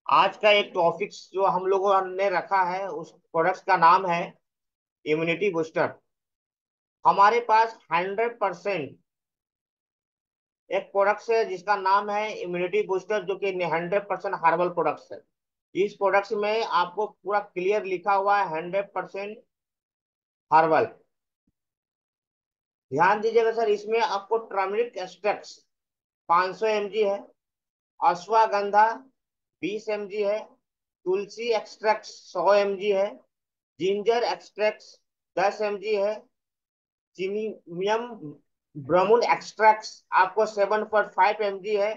आज का एक टॉपिक जो हम लोगों ने रखा है उस प्रोडक्ट का नाम है इम्यूनिटी बूस्टर। हमारे पास 100% एक प्रोडक्ट है जिसका नाम है इम्यूनिटी बूस्टर, जो कि 100% हर्बल प्रोडक्ट्स है। इस प्रोडक्ट में आपको पूरा क्लियर लिखा हुआ है 100% हर्बल। ध्यान दीजिएगा सर, इसमें आपको टर्मरिक एक्सट्रैक्ट 500 mg है, अश्वगंधा 20 mg है, तुलसी एक्सट्रैक्ट 100 mg है, जिंजर एक्सट्रैक्ट 10 mg है, चीनियम ब्रोमोन एक्सट्रैक्ट आपको 7.5 mg है,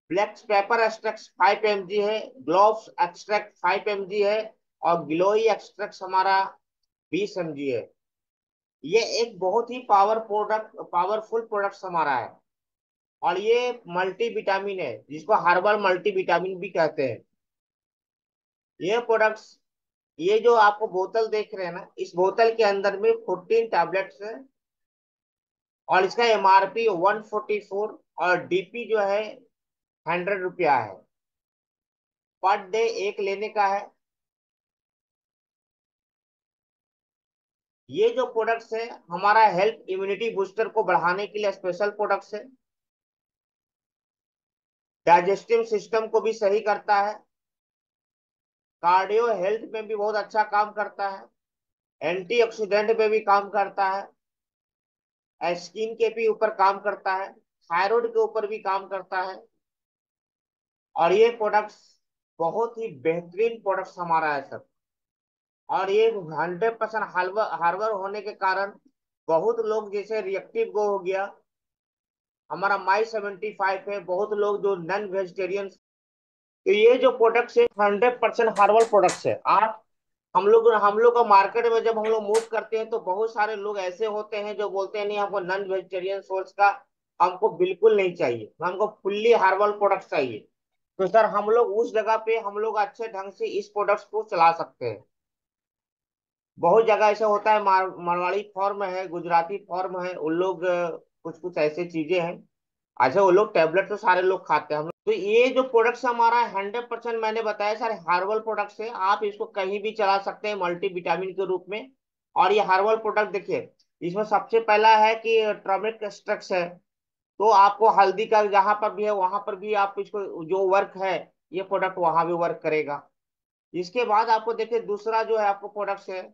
ब्लैक पेपर एक्सट्रैक्ट 5 mg है, ग्लोव्स एक्सट्रैक्ट 5 mg है, और ग्लोई एक्सट्रैक्ट हमारा 20 mg है। ये एक बहुत ही पावरफुल प्रोडक्ट हमारा है। और ये मल्टी विटामिन है, जिसको हर्बल मल्टी विटामिन भी कहते हैं। ये प्रोडक्ट्स, ये जो आपको बोतल देख रहे हैं ना, इस बोतल के अंदर में 14 टैबलेट्स है, और इसका एमआरपी 144 और डीपी जो है 100 रुपया है। पर डे एक लेने का है। ये जो प्रोडक्ट्स है हमारा हेल्थ इम्यूनिटी बूस्टर को बढ़ाने के लिए स्पेशल प्रोडक्ट्स है। डाइजेस्टिव सिस्टम को भी सही करता है, कार्डियो हेल्थ में भी बहुत अच्छा काम करता है, एंटीऑक्सीडेंट में भी काम करता है, स्किन के भी ऊपर काम करता है, थायराइड के ऊपर भी काम करता है। और ये प्रोडक्ट्स बहुत ही बेहतरीन प्रोडक्ट्स हमारा है सर। और ये 100% हार्बर होने के कारण बहुत लोग, जैसे रिएक्टिव गो हो गया, हमारा माई 75 है, बहुत लोग जो नॉन वेजिटेरियन। तो ये जो प्रोडक्ट्स है 100% हर्बल प्रोडक्ट्स है। आप हम लोग का मार्केट में जब हम लोग मूव करते हैं तो बहुत सारे लोग ऐसे होते हैं जो बोलते हैं नहीं, हमको नॉन वेजिटेरियन सोर्स का हमको बिल्कुल नहीं चाहिए, हमको फुल्ली हर्बल प्रोडक्ट चाहिए। तो सर हम लोग उस जगह पे हम लोग अच्छे ढंग से इस प्रोडक्ट्स को चला सकते हैं। बहुत जगह ऐसा होता है, मारवाड़ी फॉर्म है, गुजराती फॉर्म है, उन लोग कुछ कुछ ऐसे चीजें हैं। अच्छा, वो लोग टेबलेट तो सारे लोग खाते हैं, हम लोग तो ये जो प्रोडक्ट्स हमारा 100% मैंने बताया सारे हर्बल प्रोडक्ट्स है। आप इसको कहीं भी चला सकते हैं मल्टी विटामिन के रूप में। और ये हर्बल प्रोडक्ट देखिए, इसमें सबसे पहला है कि टर्मरिक एक्सट्रैक्ट है। तो आपको हल्दी का जहां पर भी है वहां पर भी आप इसको जो वर्क है, ये प्रोडक्ट वहां भी वर्क करेगा। इसके बाद आपको देखिए दूसरा जो है आपको प्रोडक्ट्स है,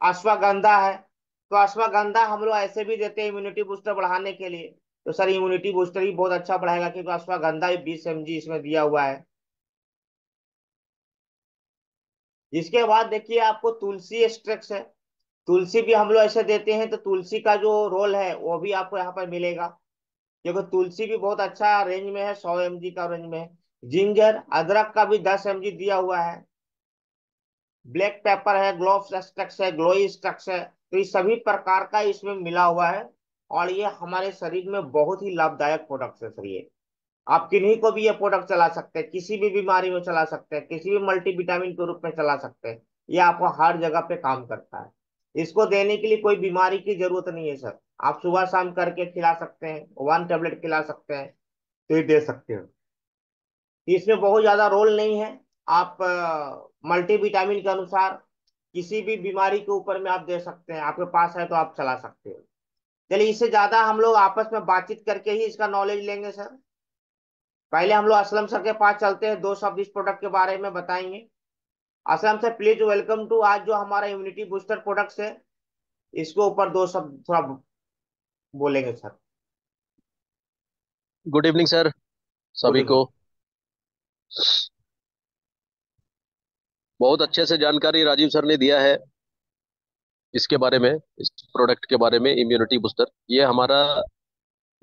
अश्वगंधा है। तो अश्वगंधा हम लोग ऐसे भी देते हैं इम्यूनिटी बूस्टर बढ़ाने के लिए। तो सर इम्यूनिटी बूस्टर ही बहुत अच्छा बढ़ाएगा, क्योंकि अश्वगंधा ही 20 mg इसमें दिया हुआ है। इसके बाद देखिए आपको तुलसी एक्सट्रैक्ट है। तुलसी भी हम लोग ऐसे देते हैं, तो तुलसी का जो रोल है वो भी आपको यहाँ पर मिलेगा, क्योंकि तुलसी भी बहुत अच्छा रेंज में है, 100 mg का रेंज में है। जिंजर अदरक का भी 10 mg दिया हुआ है। ब्लैक पेपर है, ग्लोव्स एक्सट्रैक्ट है, ग्लोई एक्सट्रैक्ट है। तो ये सभी प्रकार का इसमें मिला हुआ है। और ये हमारे शरीर में बहुत ही लाभदायक प्रोडक्ट है सर। ये आप किन्हीं को भी ये प्रोडक्ट चला सकते हैं, किसी भी बीमारी में चला सकते हैं, किसी भी मल्टीविटामिन के रूप में चला सकते हैं। ये आपको हर जगह पे काम करता है। इसको देने के लिए कोई बीमारी की जरूरत नहीं है सर। आप सुबह शाम करके खिला सकते हैं, 1 टेबलेट खिला सकते हैं, तो ये दे सकते हो। इसमें बहुत ज्यादा रोल नहीं है। आप मल्टीविटामिन के अनुसार किसी भी बीमारी के ऊपर में आप दे सकते हैं, आपके पास है तो आप चला सकते हो। चलिए, इससे ज्यादा हम लोग आपस में बातचीत करके ही इसका नॉलेज लेंगे सर। पहले हम लोग असलम सर के पास चलते हैं, दो शब्द इस प्रोडक्ट के बारे में बताएंगे। Aslam sir please welcome to. आज जो हमारा इम्यूनिटी बूस्टर प्रोडक्ट्स है, इसके ऊपर दो शब्द थोड़ा बोलेंगे sir. Good evening sir, good सभी इवनिंग। को। बहुत अच्छे से जानकारी राजीव सर ने दिया है इसके बारे में, इस प्रोडक्ट के बारे में, इम्यूनिटी बूस्टर। ये हमारा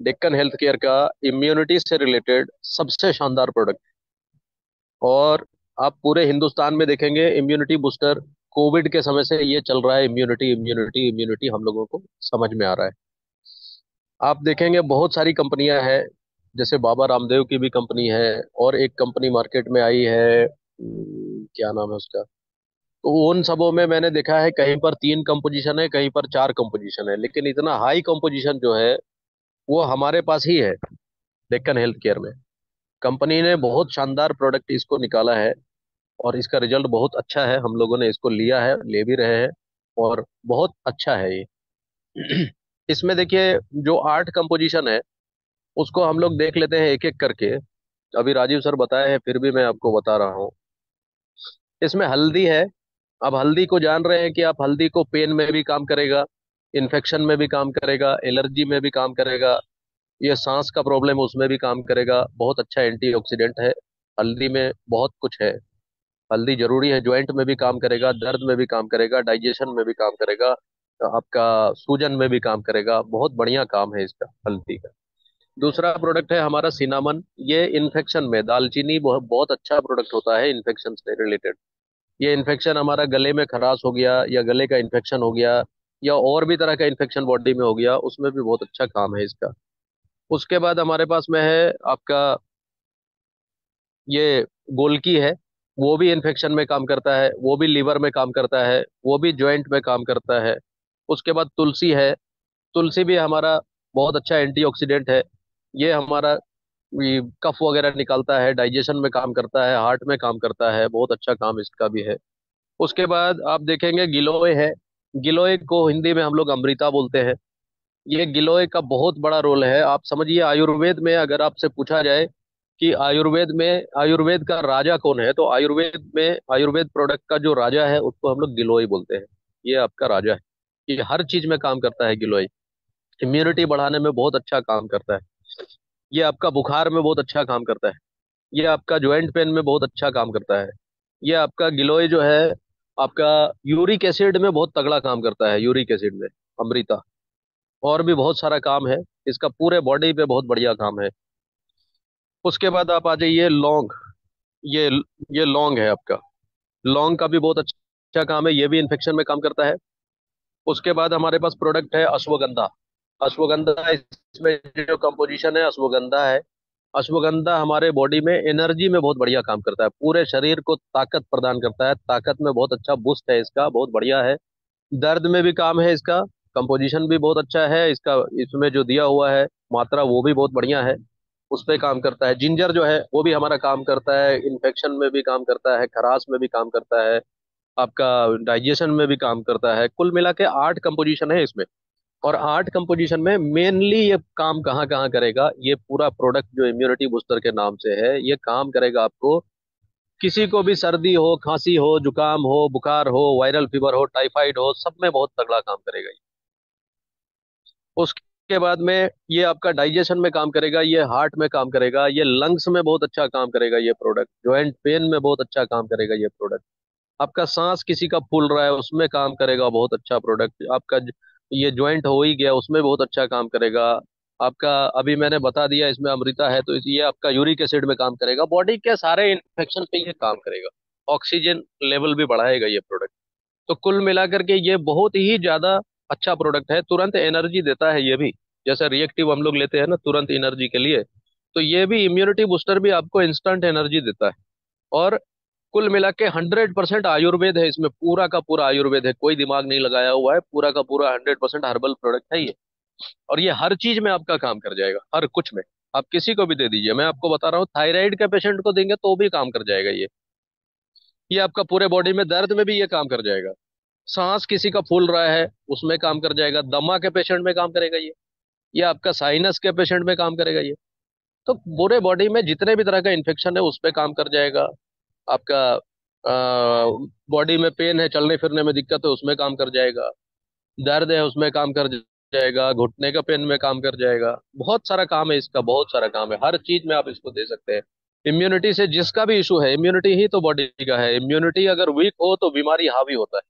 डेक्कन हेल्थ केयर का इम्यूनिटी से रिलेटेड सबसे शानदार प्रोडक्ट। और आप पूरे हिंदुस्तान में देखेंगे इम्यूनिटी बूस्टर, कोविड के समय से ये चल रहा है। इम्यूनिटी इम्यूनिटी इम्यूनिटी हम लोगों को समझ में आ रहा है। आप देखेंगे बहुत सारी कंपनियां हैं, जैसे बाबा रामदेव की भी कंपनी है, और एक कंपनी मार्केट में आई है, क्या नाम है उसका। तो उन सबों में मैंने देखा है कहीं पर 3 कंपोजिशन है, कहीं पर 4 कंपोजिशन है, लेकिन इतना हाई कंपोजिशन जो है वो हमारे पास ही है डेक्कन हेल्थ केयर में। कंपनी ने बहुत शानदार प्रोडक्ट इसको निकाला है, और इसका रिजल्ट बहुत अच्छा है। हम लोगों ने इसको लिया है, ले भी रहे हैं, और बहुत अच्छा है ये। इसमें देखिए, जो आर्ट कंपोजिशन है उसको हम लोग देख लेते हैं एक एक करके। अभी राजीव सर बताए हैं, फिर भी मैं आपको बता रहा हूँ। इसमें हल्दी है। अब हल्दी को जान रहे हैं कि आप हल्दी को पेन में भी काम करेगा, इन्फेक्शन में भी काम करेगा, एलर्जी में भी काम करेगा, ये सांस का प्रॉब्लम है उसमें भी काम करेगा। बहुत अच्छा एंटीऑक्सीडेंट है। हल्दी में बहुत कुछ है। हल्दी जरूरी है, ज्वाइंट में भी काम करेगा, दर्द में भी काम करेगा, डाइजेशन में भी काम करेगा, आपका सूजन में भी काम करेगा। बहुत बढ़िया काम है इसका, हल्दी का। दूसरा प्रोडक्ट है हमारा सिनामन। ये इन्फेक्शन में, दालचीनी बहुत बहुत अच्छा प्रोडक्ट होता है इन्फेक्शन से रिलेटेड। ये इन्फेक्शन हमारा गले में खराश हो गया, या गले का इन्फेक्शन हो गया, या और भी तरह का इन्फेक्शन बॉडी में हो गया, उसमें भी बहुत अच्छा काम है इसका। उसके बाद हमारे पास में है आपका ये गोलकी है। वो भी इन्फेक्शन में काम करता है, वो भी लीवर में काम करता है, वो भी जॉइंट में काम करता है। उसके बाद तुलसी है। तुलसी भी हमारा बहुत अच्छा एंटीऑक्सीडेंट है। ये हमारा ये कफ वगैरह निकालता है, डाइजेशन में काम करता है, हार्ट में काम करता है। बहुत अच्छा काम इसका भी है। उसके बाद आप देखेंगे गिलोय है। गिलोय को हिंदी में हम लोग अमृता बोलते हैं। ये गिलोय का बहुत बड़ा रोल है। आप समझिए, आयुर्वेद में अगर आपसे पूछा जाए कि आयुर्वेद का राजा कौन है, तो आयुर्वेद में आयुर्वेद प्रोडक्ट का जो राजा है उसको हम लोग गिलोय बोलते हैं। ये आपका राजा है। ये हर चीज में काम करता है गिलोय। इम्यूनिटी बढ़ाने में बहुत अच्छा काम करता है। ये आपका बुखार में बहुत अच्छा काम करता है। ये आपका ज्वाइंट पेन में बहुत अच्छा काम करता है। ये आपका गिलोय जो है, आपका यूरिक एसिड में बहुत तगड़ा काम करता है, यूरिक एसिड में अमृता। और भी बहुत सारा काम है इसका, पूरे बॉडी पे बहुत बढ़िया काम है। उसके बाद आप आ जाइए लौंग। ये ये लौंग है आपका। लौंग का भी बहुत अच्छा काम है, ये भी इन्फेक्शन में काम करता है। उसके बाद हमारे पास प्रोडक्ट है अश्वगंधा। अश्वगंधा, इसमें जो कंपोजिशन है अश्वगंधा है। अश्वगंधा हमारे बॉडी में एनर्जी में बहुत बढ़िया काम करता है, पूरे शरीर को ताकत प्रदान करता है। ताकत में बहुत अच्छा बूस्ट है इसका, बहुत बढ़िया है। दर्द में भी काम है इसका। कंपोजिशन भी बहुत अच्छा है इसका। इसमें जो दिया हुआ है मात्रा, वो भी बहुत बढ़िया है। उस पे काम करता है। जिंजर जो है वो भी हमारा काम करता है, इन्फेक्शन में भी काम करता है, खराश में भी काम करता है, आपका डाइजेशन में भी काम करता है। कुल मिला के 8 कंपोजिशन है इसमें। और 8 कंपोजिशन में मेनली ये काम कहाँ कहाँ करेगा, ये पूरा प्रोडक्ट जो इम्यूनिटी बूस्टर के नाम से है, ये काम करेगा आपको किसी को भी सर्दी हो, खांसी हो, जुकाम हो, बुखार हो, वायरल फीवर हो, टाइफाइड हो, सब में बहुत तगड़ा काम करेगा ये। उसके बाद में ये आपका डाइजेशन में काम करेगा, ये हार्ट में काम करेगा, ये लंग्स में बहुत अच्छा काम करेगा ये प्रोडक्ट, जॉइंट पेन में बहुत अच्छा काम करेगा ये प्रोडक्ट। आपका सांस किसी का फूल रहा है उसमें काम करेगा बहुत अच्छा प्रोडक्ट। आपका ये ज्वाइंट हो ही गया उसमें बहुत अच्छा काम करेगा। आपका अभी मैंने बता दिया इसमें अमृता है, तो ये आपका यूरिक एसिड में काम करेगा, बॉडी के सारे इन्फेक्शन पे ये काम करेगा। ऑक्सीजन लेवल भी बढ़ाएगा ये प्रोडक्ट। तो कुल मिलाकर के ये बहुत ही ज्यादा अच्छा प्रोडक्ट है। तुरंत एनर्जी देता है ये भी। जैसे रिएक्टिव हम लोग लेते हैं ना तुरंत एनर्जी के लिए, तो ये भी इम्यूनिटी बूस्टर भी आपको इंस्टेंट एनर्जी देता है। और कुल मिला के 100% आयुर्वेद है इसमें, पूरा का पूरा आयुर्वेद है, कोई दिमाग नहीं लगाया हुआ है, पूरा का पूरा 100% हर्बल प्रोडक्ट है ये। और ये हर चीज में आपका काम कर जाएगा, हर कुछ में। आप किसी को भी दे दीजिए, मैं आपको बता रहा हूँ, थायराइड के पेशेंट को देंगे तो भी काम कर जाएगा ये आपका पूरे बॉडी में दर्द में भी ये काम कर जाएगा। सांस किसी का फूल रहा है उसमें काम कर जाएगा, दमा के पेशेंट में काम करेगा ये आपका साइनस के पेशेंट में काम करेगा ये। तो पूरे बॉडी में जितने भी तरह का इन्फेक्शन है उस पे काम कर जाएगा। आपका बॉडी में पेन है, चलने फिरने में दिक्कत है, उसमें काम कर जाएगा। दर्द है उसमें काम कर जाएगा, घुटने का पेन में काम कर जाएगा। बहुत सारा काम है इसका, बहुत सारा काम है, हर चीज में आप इसको दे सकते हैं। इम्यूनिटी से जिसका भी इशू है, इम्यूनिटी ही तो बॉडी का है। इम्यूनिटी अगर वीक हो तो बीमारी हावी होता है,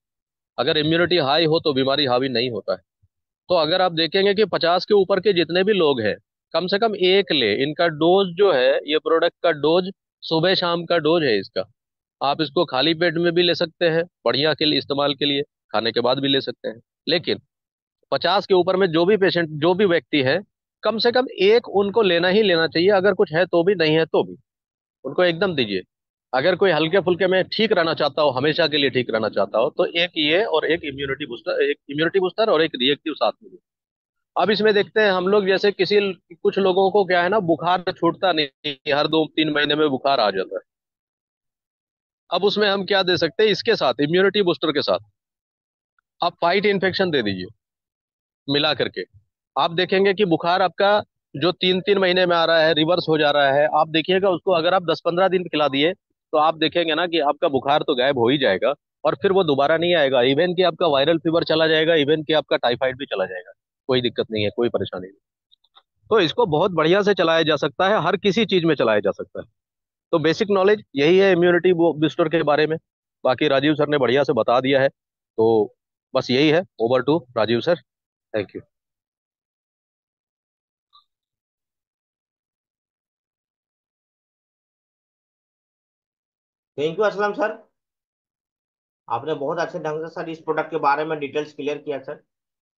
अगर इम्यूनिटी हाई हो तो बीमारी हावी नहीं होता है। तो अगर आप देखेंगे कि 50 के ऊपर के जितने भी लोग हैं, कम से कम एक ले। इनका डोज जो है, ये प्रोडक्ट का डोज सुबह शाम का डोज है इसका। आप इसको खाली पेट में भी ले सकते हैं, बढ़िया के लिए इस्तेमाल के लिए, खाने के बाद भी ले सकते हैं। लेकिन 50 के ऊपर में जो भी पेशेंट, जो भी व्यक्ति है, कम से कम एक उनको लेना ही लेना चाहिए। अगर कुछ है तो भी, नहीं है तो भी उनको एकदम दीजिए। अगर कोई हल्के फुल्के में ठीक रहना चाहता हो, हमेशा के लिए ठीक रहना चाहता हो, तो एक ये और एक इम्यूनिटी बूस्टर, एक इम्यूनिटी बूस्टर और एक रिएक्टिव साथ में दो। अब इसमें देखते हैं हम लोग, जैसे किसी कुछ लोगों को क्या है ना, बुखार छूटता नहीं, हर 2-3 महीने में बुखार आ जाता है। अब उसमें हम क्या दे सकते हैं, इसके साथ इम्यूनिटी बूस्टर के साथ आप फाइट इन्फेक्शन दे दीजिए मिला करके। आप देखेंगे कि बुखार आपका जो 3-3 महीने में आ रहा है रिवर्स हो जा रहा है। आप देखिएगा उसको, अगर आप 10-15 दिन खिला दिए तो आप देखेंगे ना कि आपका बुखार तो गायब हो ही जाएगा, और फिर वो दोबारा नहीं आएगा। इवन कि आपका वायरल फीवर चला जाएगा, इवन कि आपका टाइफाइड भी चला जाएगा। कोई दिक्कत नहीं है, कोई परेशानी नहीं। तो इसको बहुत बढ़िया से चलाया जा सकता है, हर किसी चीज में चलाया जा सकता है। तो बेसिक नॉलेज यही है इम्यूनिटी बूस्टर के बारे में। बाकी राजीव सर ने बढ़िया से बता दिया है। तो बस यही है। Over to Rajiv sir. Thank you. Thank you Aslam sir. आपने बहुत अच्छे ढंग से सर इस प्रोडक्ट के बारे में डिटेल्स क्लियर किया सर।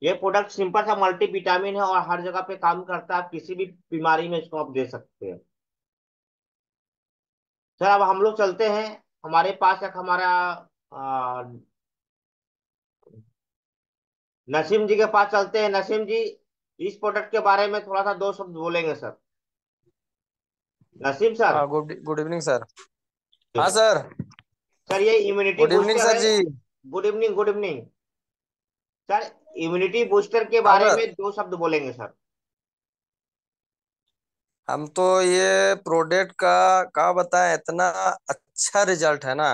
ये प्रोडक्ट सिंपल सा मल्टी विटामिन है और हर जगह पे काम करता है। आप किसी भी बीमारी में इसको आप दे सकते हैं। सर अब हम लोग चलते हैं। हमारे पास एक हमारा आ, नसीम जी के पास चलते हैं। नसीम जी इस प्रोडक्ट के बारे में थोड़ा सा दो शब्द बोलेंगे सर। नसीम सर। हाँ, गुड गुड इवनिंग सर। हाँ सर। सर ये immunity good evening booster sir है। जी। Good evening, good evening. Sir immunity booster के हाँ बारे सर, में दो शब्द बोलेंगे सर। हम तो ये प्रोडक्ट का बताएं, इतना अच्छा रिजल्ट है ना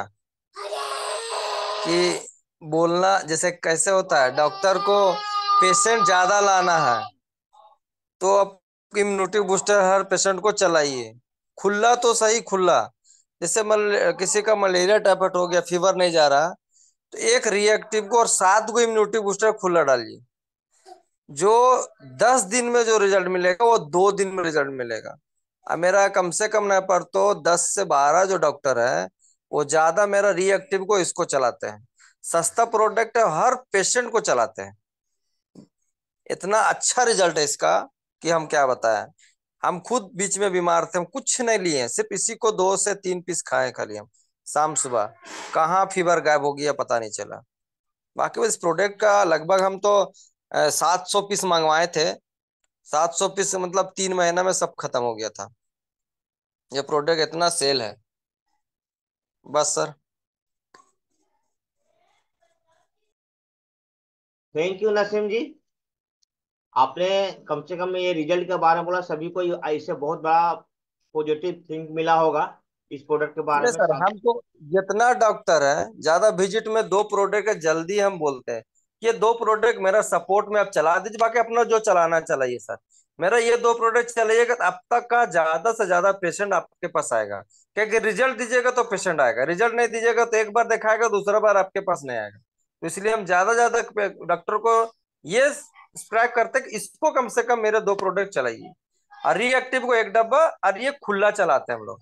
कि बोलना जैसे कैसे होता है। डॉक्टर को पेशेंट ज्यादा लाना है तो अब इम्यूनिटी बूस्टर हर पेशेंट को चलाइए। खुला तो सही, खुला। जैसे किसी का मलेरिया टाइफाइड हो गया, फीवर नहीं जा रहा, तो एक रिएक्टिव को और 7 को इम्यूनिटी बूस्टर खुला डालिए। जो 10 दिन में जो रिजल्ट मिलेगा वो 2 दिन में रिजल्ट मिलेगा। अब मेरा कम से कम नहीं पर तो 10 से 12 जो डॉक्टर है वो ज्यादा मेरा रिएक्टिव को इसको चलाते हैं। सस्ता प्रोडक्ट है, हर पेशेंट को चलाते हैं। इतना अच्छा रिजल्ट है इसका कि हम क्या बताएं। हम खुद बीच में बीमार थे, हम कुछ नहीं लिए, सिर्फ इसी को 2 से 3 पीस खाए खाली हम, शाम सुबह। कहाँ फीवर गायब हो गया पता नहीं चला। बाकी वो इस प्रोडक्ट का लगभग हम तो 700 पीस मंगवाए थे। 700 पीस मतलब 3 महीना में सब खत्म हो गया था। ये प्रोडक्ट इतना सेल है। बस सर। थैंक यू नसीम जी। आपने कम से कम ये रिजल्ट के बारे में बोला। सभी को इससे बहुत बड़ा पॉजिटिव थिंक मिला होगा इस प्रोडक्ट के बारे नहीं में सर, सब। हम तो जितना डॉक्टर है ज्यादा विजिट में 2 प्रोडक्ट है, जल्दी हम बोलते हैं ये 2 प्रोडक्ट मेरा सपोर्ट में आप चला दीजिए, बाकी अपना जो चलाना चलाइए सर। मेरा ये 2 प्रोडक्ट चलाइएगा तो अब तक का ज्यादा से ज्यादा पेशेंट आपके पास आएगा। क्योंकि रिजल्ट दीजिएगा तो पेशेंट आएगा, रिजल्ट नहीं दीजिएगा तो एक बार दिखाएगा, दूसरा बार आपके पास नहीं आएगा। तो इसलिए हम ज्यादा ज्यादा डॉक्टर को ये स्प्रेड करते हैं कि इसको कम से कम मेरे 2 प्रोडक्ट चलाइए। और रिएक्टिव को 1 डब्बा, और ये खुला चलाते हैं हम लोग,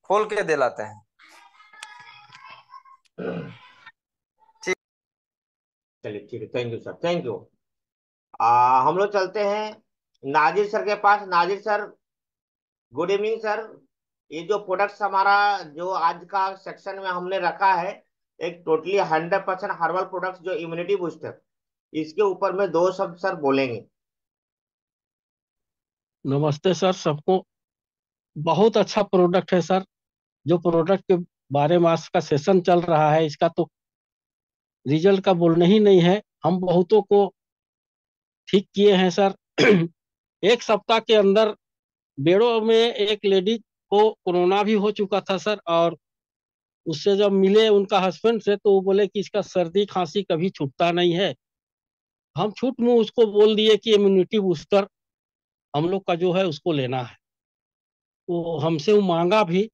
खोल के दिलाते हैं। ठीक। चलिए ठीक है। Thank you sir, thank you. हम लोग चलते हैं नाजिर सर के पास। नाजिर सर, गुड इवनिंग सर। ये जो प्रोडक्ट्स हमारा जो आज का सेक्शन में हमने रखा है, एक टोटली 100% हर्बल प्रोडक्ट्स जो इम्यूनिटी बूस्टर, इसके ऊपर में दो शब्द सर बोलेंगे। नमस्ते सर सबको। बहुत अच्छा प्रोडक्ट है सर। जो प्रोडक्ट के बारे में आज का सेशन चल रहा है, इसका तो रिजल्ट का बोलना ही नहीं है। हम बहुतों को ठीक किए हैं सर। एक सप्ताह के अंदर बेड़ो में एक लेडी को कोरोना भी हो चुका था सर, और उससे जब मिले उनका हस्बैंड से तो वो बोले कि इसका सर्दी खांसी कभी छूटता नहीं है। हम छूट मुंह उसको बोल दिए कि इम्यूनिटी बूस्टर हम लोग का जो है उसको लेना है। तो हमसे वो मांगा भी।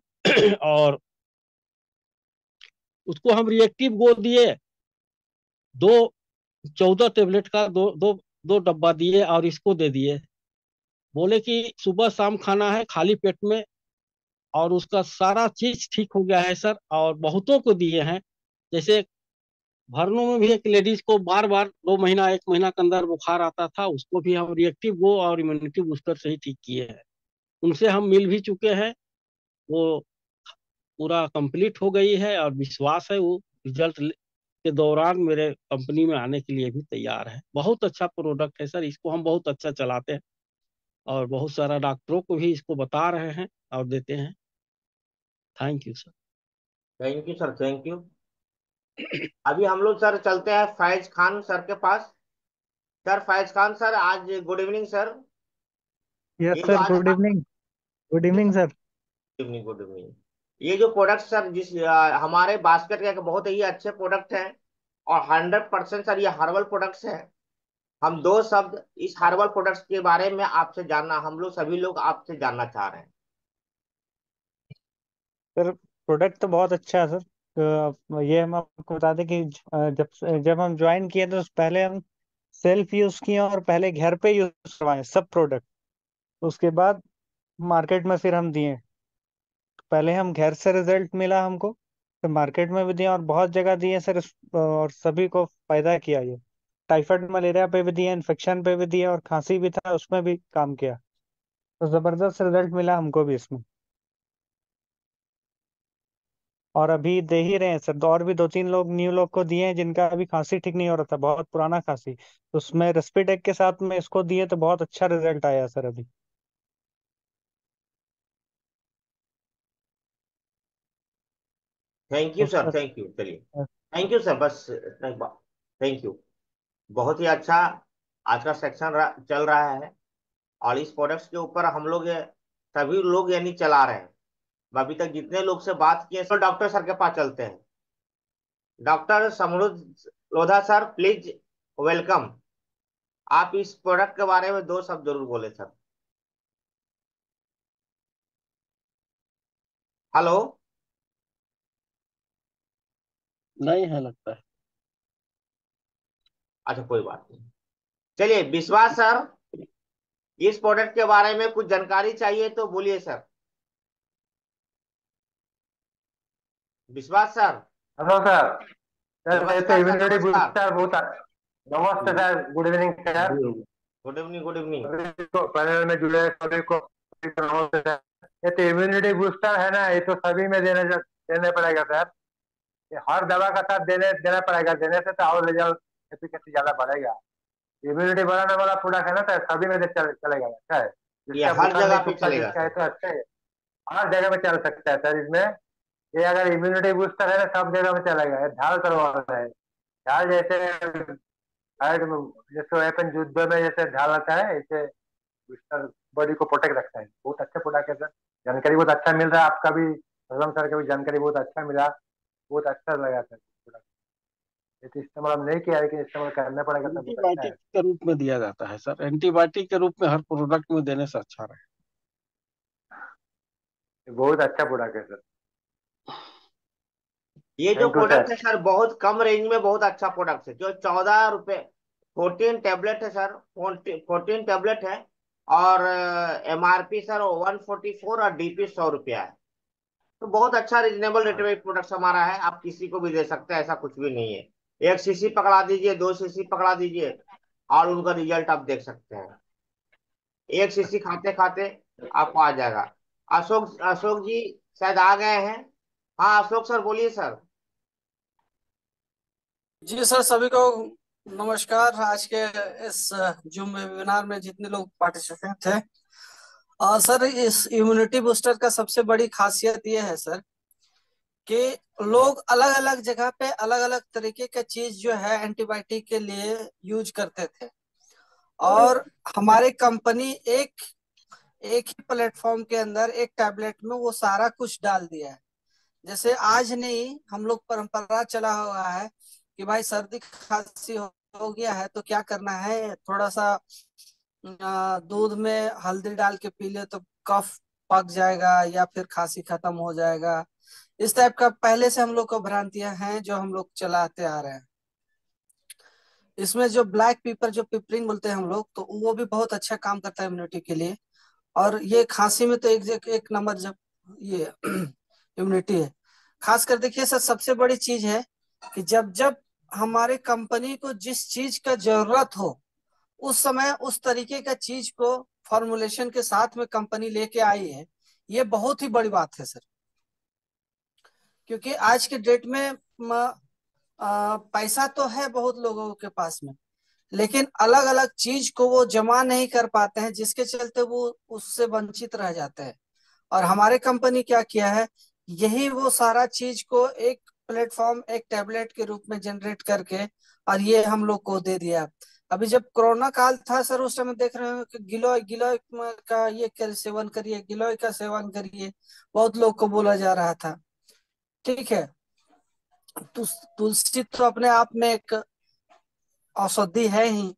और उसको हम रिएक्टिव गो दिए। दो 14 टेबलेट का दो दो दो डब्बा दिए और इसको दे दिए। बोले कि सुबह शाम खाना है खाली पेट में। और उसका सारा चीज ठीक हो गया है सर, और बहुतों को दिए हैं। जैसे भरनों में भी एक लेडीज को बार बार 2 महीना 1 महीना के अंदर बुखार आता था, उसको भी हम रिएक्टिव गो और इम्यूनिटी बूस्टर से ही ठीक किए हैं। उनसे हम मिल भी चुके हैं। वो पूरा कंप्लीट हो गई है और विश्वास है वो रिजल्ट के दौरान मेरे कंपनी में आने के लिए भी तैयार है। बहुत अच्छा प्रोडक्ट है सर, इसको हम बहुत अच्छा चलाते हैं और बहुत सारा डॉक्टरों को भी इसको बता रहे हैं और देते हैं। Thank you sir. Thank you sir, thank you. अभी हम लोग सर चलते हैं फैज खान सर के पास। सर फैज खान सर, आज गुड इवनिंग सर। यस ये जो सर, आज good evening. Good evening sir. Good evening, good evening. ये जो प्रोडक्ट सर हमारे बास्केट के बहुत ही अच्छे प्रोडक्ट हैं, और 100% सर ये हर्बल प्रोडक्ट्स हैं। हम दो शब्द इस हर्बल प्रोडक्ट्स के बारे में आपसे जानना, हम लोग सभी लोग आपसे जानना चाह रहे हैं। सर प्रोडक्ट तो बहुत अच्छा है सर। ये हम आपको बता दें कि जब जब हम ज्वाइन किए तो पहले हम सेल्फ यूज किए और पहले घर पे यूज करवाए सब प्रोडक्ट। उसके बाद मार्केट में फिर हम दिए। पहले हम घर से रिजल्ट मिला हमको, फिर मार्केट में भी दिए और बहुत जगह दिए सर। और सभी को फायदा किया ये। टाइफाइड मलेरिया पे भी दिए, इन्फेक्शन पे भी दिए और खांसी भी था उसमें भी काम किया। तो जबरदस्त रिजल्ट मिला हमको भी इसमें। और अभी दे ही रहे हैं सर, और भी दो तीन लोग न्यू लोग को दिए हैं जिनका अभी खांसी ठीक नहीं हो रहा था, बहुत पुराना खांसी। तो उसमें रेस्पिटेक के साथ में इसको दिए तो बहुत अच्छा रिजल्ट आया सर अभी। थैंक यू तो सर, सर थैंक यू। चलिए, थैंक यू सर, बस थैंक यू। बहुत ही अच्छा आज का सेक्शन चल रहा है, और इस प्रोडक्ट्स के ऊपर हम लोग सभी लोग यानी चला रहे हैं। अभी तक जितने लोग से बात किए, तो डॉक्टर सर के पास चलते हैं। Doctor Samruddh Lodha sir, please welcome. आप इस प्रोडक्ट के बारे में दो शब्द जरूर बोले सर। हेलो। नहीं है लगता है। अच्छा, कोई बात नहीं। चलिए विश्वास सर, इस प्रोडक्ट के बारे में कुछ जानकारी चाहिए तो बोलिए सर। विश्वास सर। Hello sir. सर ये तो नमस्कार सर, इम्यूनिटी नमस्कार। बूस्टर बहुत नमस्ते sir, good evening sir. Good evening, good evening. सभी को पैनल में जुड़े सभी को नमस्ते सर। ये तो इम्यूनिटी बूस्टर है ना, ये तो सभी में देने पड़ेगा सर। ये हर दवा का साथ देना पड़ेगा, देने से तो और रिजल्ट एफिकेसी ज्यादा बढ़ेगा। इम्यूनिटी बढ़ाने वाला प्रोडक्ट है ना सर, सभी में चलेगा अच्छा है। ये जिसका हर बुखार नहीं जगह पे छूटता चलेगा जिसका है सर। तो अच्छा है, हर जगह में चल सकता है सर इसमें। ये अगर इम्यूनिटी बूस्टर है ना, सब जगह में चलेगा। ये झाल करवा है, झाल जैसे हार्ट में, जैसे वेपन युद्ध में जैसे ढाल आता है, ऐसे बूस्टर बॉडी को प्रोटेक्ट रखता है। बहुत अच्छा प्रोडक्ट है सर। जानकारी बहुत अच्छा मिल रहा है, आपका भी भगवान सर का भी जानकारी बहुत अच्छा मिला। बहुत अच्छा लगा सर प्रोडक्ट। ये तो इस्तेमाल हम नहीं किया, लेकिन इस्तेमाल करना पड़ेगा सर, बहुत अच्छा एंटीबायोटिक है। के रूप में दिया जाता है सर, एंटीबायोटिक के रूप में हर प्रोडक्ट में देने से अच्छा रहे। ये बहुत अच्छा प्रोडक्ट है सर। ये जो थैंक यू प्रोडक्ट सर। है सर, बहुत कम रेंज में बहुत अच्छा प्रोडक्ट है। जो 14 रुपए 14 टेबलेट है सर, 14 टेबलेट है। और MRP सर 144 और DP 100 रुपया है। तो बहुत अच्छा रिजनेबल रेट में प्रोडक्ट हमारा है, आप किसी को भी दे सकते हैं, ऐसा कुछ भी नहीं है। 1 सीसी पकड़ा दीजिए, 2 सीसी पकड़ा दीजिए, और उनका रिजल्ट आप देख सकते हैं। 1 सीसी खाते खाते आपको आ जाएगा। अशोक अशोक जी शायद आ गए हैं। हाँ अशोक सर, बोलिए सर। जी सर, सभी को नमस्कार। आज के इस जूम वेबिनार में जितने लोग पार्टिसिपेंट थे, सर इस इम्यूनिटी बूस्टर का सबसे बड़ी खासियत ये है सर कि लोग अलग अलग जगह पे अलग अलग तरीके का चीज जो है एंटीबायोटिक के लिए यूज करते थे, और हमारी कंपनी एक एक ही प्लेटफॉर्म के अंदर एक टैबलेट में वो सारा कुछ डाल दिया है। जैसे आज नहीं, हम लोग परंपरा चला हुआ है कि भाई सर्दी खांसी हो गया है तो क्या करना है, थोड़ा सा दूध में हल्दी डाल के पी ले तो कफ पक जाएगा या फिर खांसी खत्म हो जाएगा। इस टाइप का पहले से हम लोग को भ्रांतियां हैं जो हम लोग चलाते आ रहे हैं। इसमें जो ब्लैक पेपर, जो पिपरिन बोलते हैं हम लोग, तो वो भी बहुत अच्छा काम करता है इम्यूनिटी के लिए। और ये खांसी में तो एक नंबर जब ये इम्यूनिटी है। खासकर देखिए सर, सबसे बड़ी चीज है कि जब जब हमारे कंपनी को जिस चीज का जरूरत हो उस समय उस तरीके का चीज को फॉर्मुलेशन के साथ में कंपनी लेके आई है। ये बहुत ही बड़ी बात है सर, क्योंकि आज के डेट में पैसा तो है बहुत लोगों के पास में, लेकिन अलग अलग चीज को वो जमा नहीं कर पाते हैं, जिसके चलते वो उससे वंचित रह जाते हैं। और हमारे कंपनी क्या किया है, यही वो सारा चीज को एक प्लेटफॉर्म, एक टैबलेट के रूप में जनरेट करके और ये हम लोग को दे दिया। अभी जब कोरोना काल था सर, उस समय देख रहे हो कि गिलोय गिलोय का ये सेवन करिए, गिलोय का सेवन करिए, बहुत लोग को बोला जा रहा था। ठीक है, तुलसी तो अपने आप में एक औषधि है ही,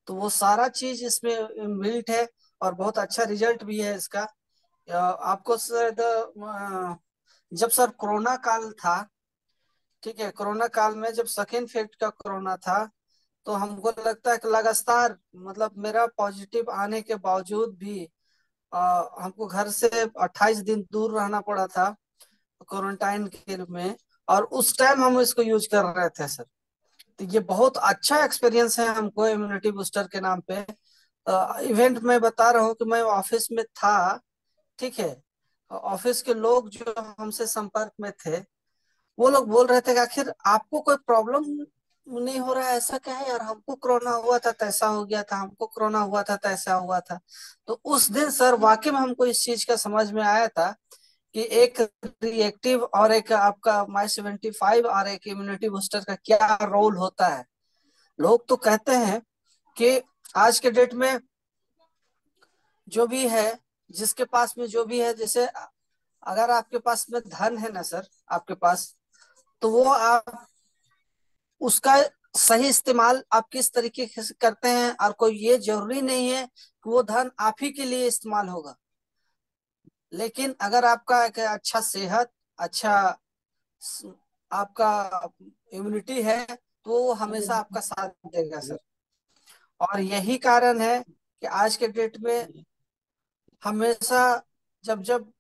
तो वो सारा चीज इसमें बिल्ट है और बहुत अच्छा रिजल्ट भी है इसका। आपको शायद जब सर कोरोना काल था, ठीक है, कोरोना काल में जब सेकेंड फेज का कोरोना था, तो हमको लगता है कि लगातार, मतलब मेरा पॉजिटिव आने के बावजूद भी हमको घर से 28 दिन दूर रहना पड़ा था क्वारंटाइन के रूप में, और उस टाइम हम इसको यूज कर रहे थे सर। तो ये बहुत अच्छा एक्सपीरियंस है हमको इम्यूनिटी बूस्टर के नाम पे। इवेंट में बता रहा हूँ कि मैं ऑफिस में था, ठीक है, ऑफिस के लोग जो हमसे संपर्क में थे, वो लोग बोल रहे थे कि आखिर आपको कोई प्रॉब्लम नहीं हो रहा है, ऐसा क्या है यार, हमको कोरोना हुआ था तो ऐसा हो गया था, हमको कोरोना हुआ था तो ऐसा हुआ था। तो उस दिन सर वाकई में हमको इस चीज का समझ में आया था कि एक रिएक्टिव और एक आपका माई 75 और एक इम्यूनिटी बूस्टर का क्या रोल होता है। लोग तो कहते हैं कि आज के डेट में जो भी है, जिसके पास में जो भी है, जैसे अगर आपके पास में धन है ना सर, आपके पास, तो वो आप उसका सही इस्तेमाल आप किस तरीके से करते हैं, और कोई ये जरूरी नहीं है कि वो धन आप ही के लिए इस्तेमाल होगा। लेकिन अगर आपका एक अच्छा सेहत, अच्छा आपका इम्यूनिटी है, तो वो हमेशा आपका साथ देगा सर। और यही कारण है कि आज के डेट में हमेशा, जब जब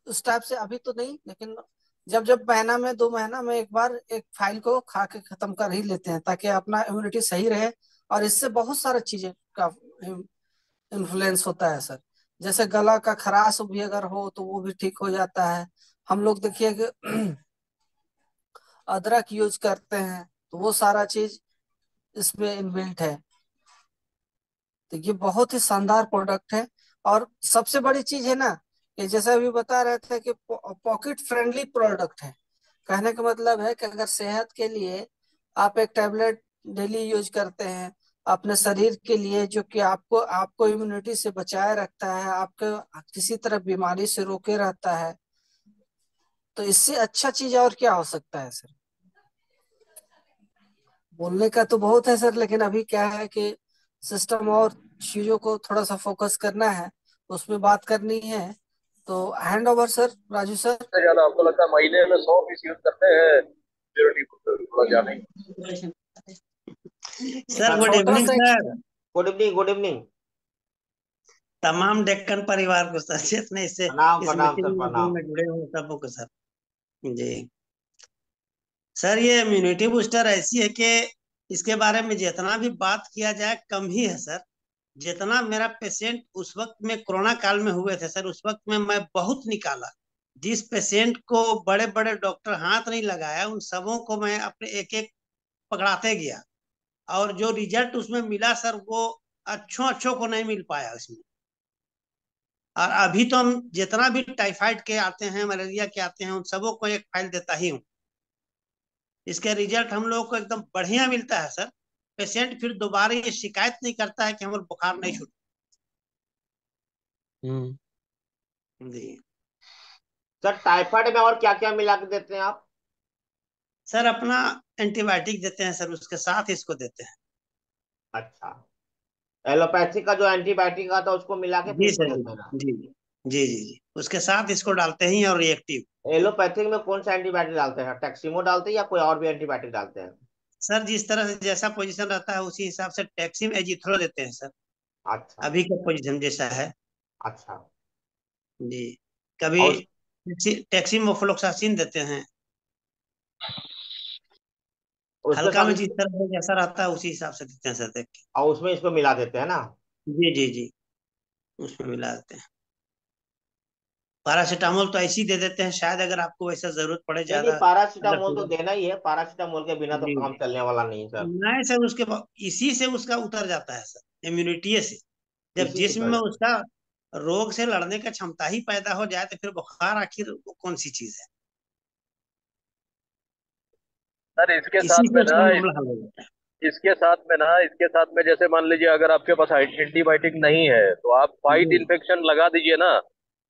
उस टाइप से, अभी तो नहीं, लेकिन जब जब महीना में 2 महीना में एक बार एक फाइल को खा के खत्म कर ही लेते हैं, ताकि अपना इम्यूनिटी सही रहे। और इससे बहुत सारी चीजें का इन्फ्लुएंस होता है सर। जैसे गला का खराश भी अगर हो तो वो भी ठीक हो जाता है। हम लोग देखिए कि अदरक यूज करते हैं, तो वो सारा चीज इसमें इनबिल्ट है। तो ये बहुत ही शानदार प्रोडक्ट है। और सबसे बड़ी चीज है ना, कि जैसे अभी बता रहे थे कि पॉकेट फ्रेंडली प्रोडक्ट है। कहने का मतलब है कि अगर सेहत के लिए आप एक टैबलेट डेली यूज करते हैं अपने शरीर के लिए, जो कि आपको आपको इम्यूनिटी से बचाए रखता है, आपको किसी तरह बीमारी से रोके रहता है, तो इससे अच्छा चीज और क्या हो सकता है सर। बोलने का तो बहुत है सर, लेकिन अभी क्या है कि सिस्टम और चीजों को थोड़ा सा फोकस करना है, उसमें बात करनी है। तो hand over sir, Raju sir. सबसे ज्यादा हमको लगता है महीने में 100 पीस यूज करते हैं प्योरिटी थोड़ा ज्यादा ही। सर गुड छोटा इवनिंग सा sir. Good evening, good evening. तमाम डेक्कन परिवार को सर, जितने इससे प्रणाम इस प्रणाम सर, मीटिंग प्रणाम। में जुड़े हुए सबों को सर। जी सर, ये इम्यूनिटी बूस्टर ऐसी है कि इसके बारे में जितना भी बात किया जाए कम ही है सर। जितना मेरा पेशेंट उस वक्त में कोरोना काल में हुए थे सर, उस वक्त में मैं बहुत निकाला। जिस पेशेंट को बड़े बड़े डॉक्टर हाथ नहीं लगाया, उन सबों को मैं अपने एक एक पकड़ाते गया। और जो रिजल्ट उसमें मिला सर, वो अच्छों अच्छों को नहीं मिल पाया उसमें। और अभी तो हम जितना भी टाइफाइड के आते हैं, मलेरिया के आते हैं, उन सबों को एक फाइल देता ही हूँ। इसके रिजल्ट हम लोग को एकदम बढ़िया मिलता है सर। पेशेंट फिर दोबारा ये शिकायत नहीं करता है कि हमारे बुखार नहीं छूटा। जी सर टाइफाइड में और क्या क्या मिला के देते हैं आप? सर, अपना एंटीबायोटिक देते हैं सर, उसके साथ इसको देते हैं। अच्छा, एलोपैथी का जो एंटीबायोटिक आता है उसको मिला के फिर जी इसको सर, जी देते हैं ना? जी जी जी जी जी, उसके साथ इसको डालते हैं और रिएक्टिव। एलोपैथिक में कौन सा एंटीबायोटिक डालते हैं, टैक्सिमो डालते हैं या कोई और भी एंटीबायोटिक डालते हैं? सर, जिस तरह से जैसा पोजीशन रहता है उसी हिसाब से टैक्सिम एजिथ्रो देते हैं सर। अच्छा अभी का पोजीशन जैसा है। अच्छा। जी, कभी और टैक्सिम मोफ्लोक्सासिन देते हैं। उसके हल्का साथ में जिस तरह से जैसा रहता है उसी हिसाब से देते हैं सर, देख के। और उसमें इसको मिला देते हैं ना? जी जी जी, उसमें मिला देते हैं। पैरासीटामोल तो ऐसे ही दे देते हैं, शायद अगर आपको वैसा जरूरत पड़े नहीं ज्यादा नहीं, अगर पैरासीटामोल तो fever- देना ही है, पैरासीटामोल के बिना तो जी काम चलने वाला नहीं सर। नहीं सर, इसी से उसका उतर जाता है सर, इम्यूनिटी से। जब इसी से जिस्म कर में जाता उसका रोग से लड़ने का क्षमता ही पैदा हो जाए तो फिर बुखार आखिर वो कौन सी चीज है। सर इसके इसी साथ से में उसका ना मामला हल हो जाता है। इसके साथ में जैसे मान लीजिए अगर आपके पास एंटीबायोटिक नहीं है तो आप फाइट जी इन्फेक्शन लगा दीजिए ना,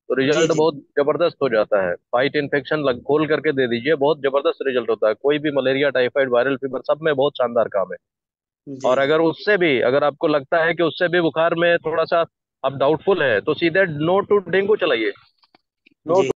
तो जी रिजल्ट जी बहुत जबरदस्त हो जाता है। फाइट इन्फेक्शन खोल करके दे दीजिए, बहुत जबरदस्त रिजल्ट होता है। कोई भी मलेरिया, टाइफाइड, वायरल फीवर, सब में बहुत शानदार काम है। जी और जी अगर आपको लगता है कि उससे भी बुखार में थोड़ा सा आप डाउटफुल है, तो सीधे नो टू डेंगू चलाइए। नो जी